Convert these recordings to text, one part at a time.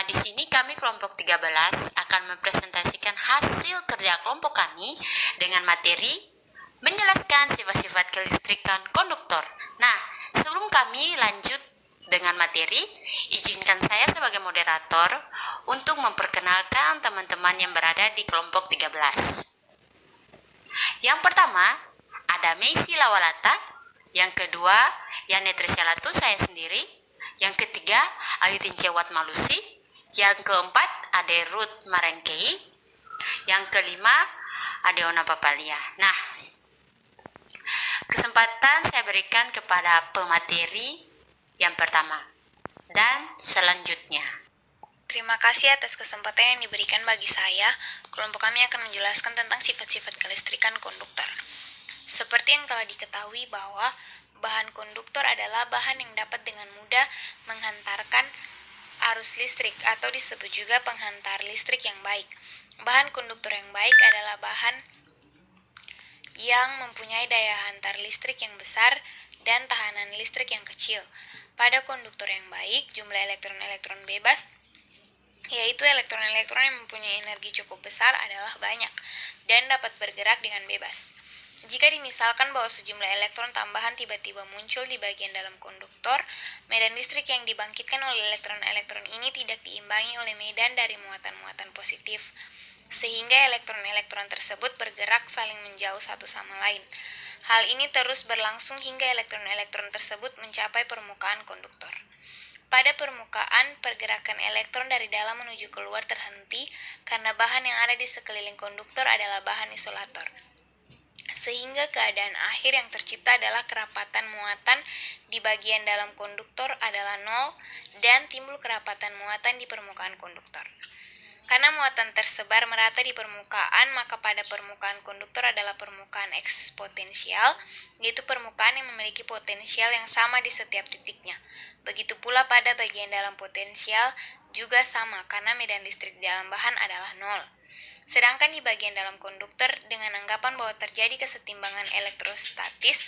Di sini kami kelompok 13 akan mempresentasikan hasil kerja kelompok kami dengan materi menjelaskan sifat-sifat kelistrikan konduktor. Nah, sebelum kami lanjut dengan materi, izinkan saya sebagai moderator untuk memperkenalkan teman-teman yang berada di kelompok 13. Yang pertama, ada Meisi Lawalata. Yang kedua, Yani Trisyalatu, saya sendiri. Yang ketiga, Ayu Tincewat Malusi. Yang keempat, Ade Ruth Marengkei. Yang kelima, Adeona Papalia. Nah, kesempatan saya berikan kepada pemateri yang pertama dan selanjutnya. Terima kasih atas kesempatan yang diberikan bagi saya. Kelompok kami akan menjelaskan tentang sifat-sifat kelistrikan konduktor. Seperti yang telah diketahui bahwa bahan konduktor adalah bahan yang dapat dengan mudah menghantarkan arus listrik atau disebut juga penghantar listrik yang baik. Bahan konduktor yang baik adalah bahan yang mempunyai daya hantar listrik yang besar dan tahanan listrik yang kecil. Pada konduktor yang baik, jumlah elektron-elektron bebas, yaitu elektron-elektron yang mempunyai energi cukup besar, adalah banyak dan dapat bergerak dengan bebas. Jika dimisalkan bahwa sejumlah elektron tambahan tiba-tiba muncul di bagian dalam konduktor, medan listrik yang dibangkitkan oleh elektron-elektron ini tidak diimbangi oleh medan dari muatan-muatan positif, sehingga elektron-elektron tersebut bergerak saling menjauh satu sama lain. Hal ini terus berlangsung hingga elektron-elektron tersebut mencapai permukaan konduktor. Pada permukaan, pergerakan elektron dari dalam menuju keluar terhenti karena bahan yang ada di sekeliling konduktor adalah bahan isolator. Sehingga keadaan akhir yang tercipta adalah kerapatan muatan di bagian dalam konduktor adalah nol dan timbul kerapatan muatan di permukaan konduktor. Karena muatan tersebar merata di permukaan, maka pada permukaan konduktor adalah permukaan eksponensial, yaitu permukaan yang memiliki potensial yang sama di setiap titiknya. Begitu pula pada bagian dalam potensial juga sama, karena medan listrik di dalam bahan adalah nol. Sedangkan di bagian dalam konduktor, dengan anggapan bahwa terjadi kesetimbangan elektrostatis,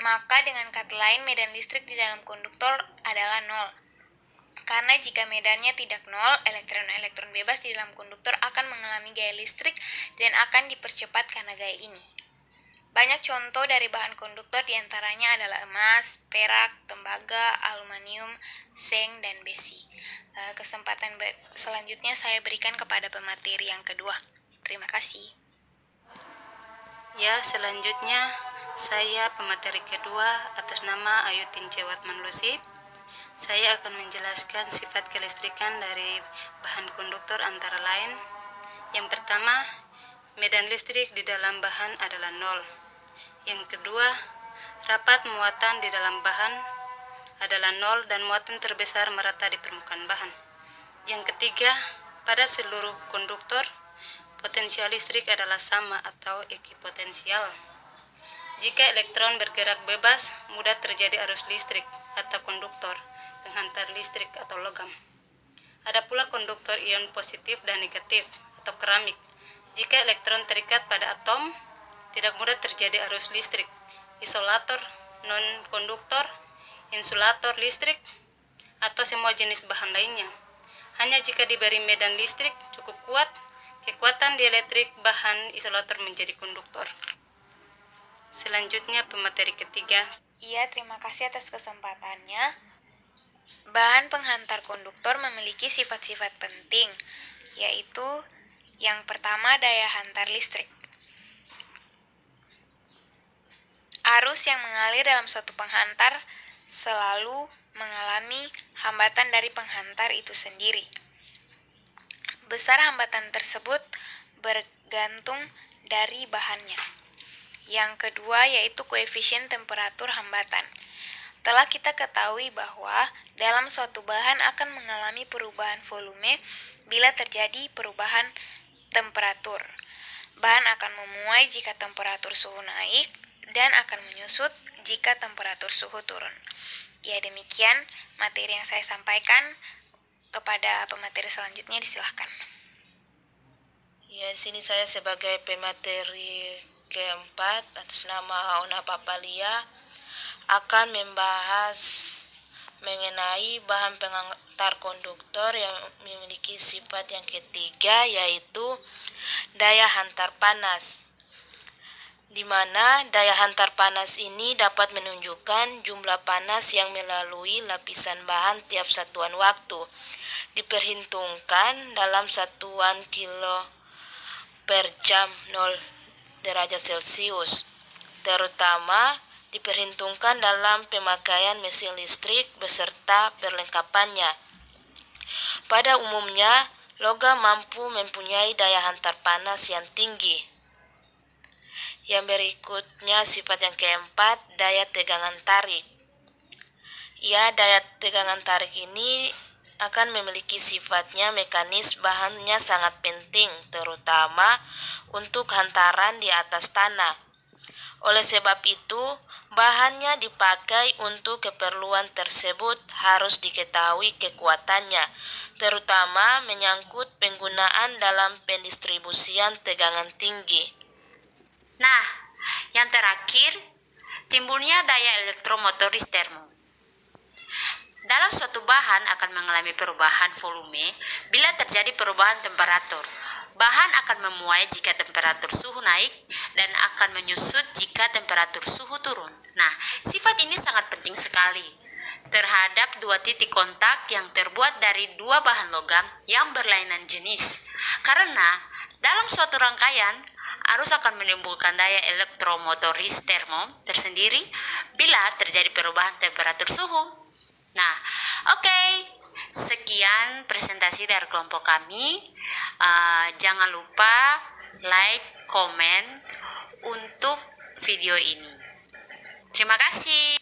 maka dengan kata lain medan listrik di dalam konduktor adalah nol. Karena jika medannya tidak nol, elektron-elektron bebas di dalam konduktor akan mengalami gaya listrik dan akan dipercepat karena gaya ini. Banyak contoh dari bahan konduktor diantaranya adalah emas, perak, tembaga, aluminium, seng, dan besi. Kesempatan selanjutnya saya berikan kepada pemateri yang kedua. Terima kasih. Ya, selanjutnya saya pemateri kedua atas nama Ayu Tincewat Malusi. Saya akan menjelaskan sifat kelistrikan dari bahan konduktor antara lain. Yang pertama, medan listrik di dalam bahan adalah nol. Yang kedua, rapat muatan di dalam bahan adalah nol dan muatan terbesar merata di permukaan bahan. Yang ketiga, pada seluruh konduktor, potensial listrik adalah sama atau ekipotensial. Jika elektron bergerak bebas, mudah terjadi arus listrik atau konduktor, penghantar listrik atau logam. Ada pula konduktor ion positif dan negatif atau keramik. Jika elektron terikat pada atom, tidak mudah terjadi arus listrik. Isolator, non-konduktor, insulator listrik, atau semua jenis bahan lainnya. Hanya jika diberi medan listrik cukup kuat, kekuatan dielektrik bahan isolator menjadi konduktor. Selanjutnya pemateri ketiga. Iya, terima kasih atas kesempatannya. Bahan penghantar konduktor memiliki sifat-sifat penting, yaitu yang pertama, daya hantar listrik. Arus yang mengalir dalam suatu penghantar selalu mengalami hambatan dari penghantar itu sendiri. Besar hambatan tersebut bergantung dari bahannya. Yang kedua yaitu koefisien temperatur hambatan. Telah kita ketahui bahwa dalam suatu bahan akan mengalami perubahan volume bila terjadi perubahan temperatur. Bahan akan memuai jika temperatur suhu naik dan akan menyusut jika temperatur suhu turun. Ya, demikian materi yang saya sampaikan. Kepada pemateri selanjutnya disilahkan. Ya, sini saya sebagai pemateri keempat atas nama Adeona Papalia akan membahas mengenai bahan pengantar konduktor yang memiliki sifat yang ketiga, yaitu daya hantar panas, di mana daya hantar panas ini dapat menunjukkan jumlah panas yang melalui lapisan bahan tiap satuan waktu, diperhitungkan dalam satuan kilo per jam 0 derajat Celcius, terutama diperhitungkan dalam pemakaian mesin listrik beserta perlengkapannya. Pada umumnya, logam mampu mempunyai daya hantar panas yang tinggi. Yang berikutnya sifat yang keempat, daya tegangan tarik. Daya tegangan tarik ini akan memiliki sifatnya mekanis, bahannya sangat penting, terutama untuk hantaran di atas tanah. Oleh sebab itu, bahannya dipakai untuk keperluan tersebut harus diketahui kekuatannya, terutama menyangkut penggunaan dalam pendistribusian tegangan tinggi. Nah, yang terakhir, timbulnya daya elektromotoris termo. Dalam suatu bahan akan mengalami perubahan volume bila terjadi perubahan temperatur. Bahan akan memuai jika temperatur suhu naik dan akan menyusut jika temperatur suhu turun. Nah, sifat ini sangat penting sekali terhadap dua titik kontak yang terbuat dari dua bahan logam yang berlainan jenis. Karena dalam suatu rangkaian, arus akan menimbulkan daya elektromotoris termo tersendiri bila terjadi perubahan temperatur suhu. Nah, oke. Sekian presentasi dari kelompok kami. Jangan lupa like, komen untuk video ini. Terima kasih.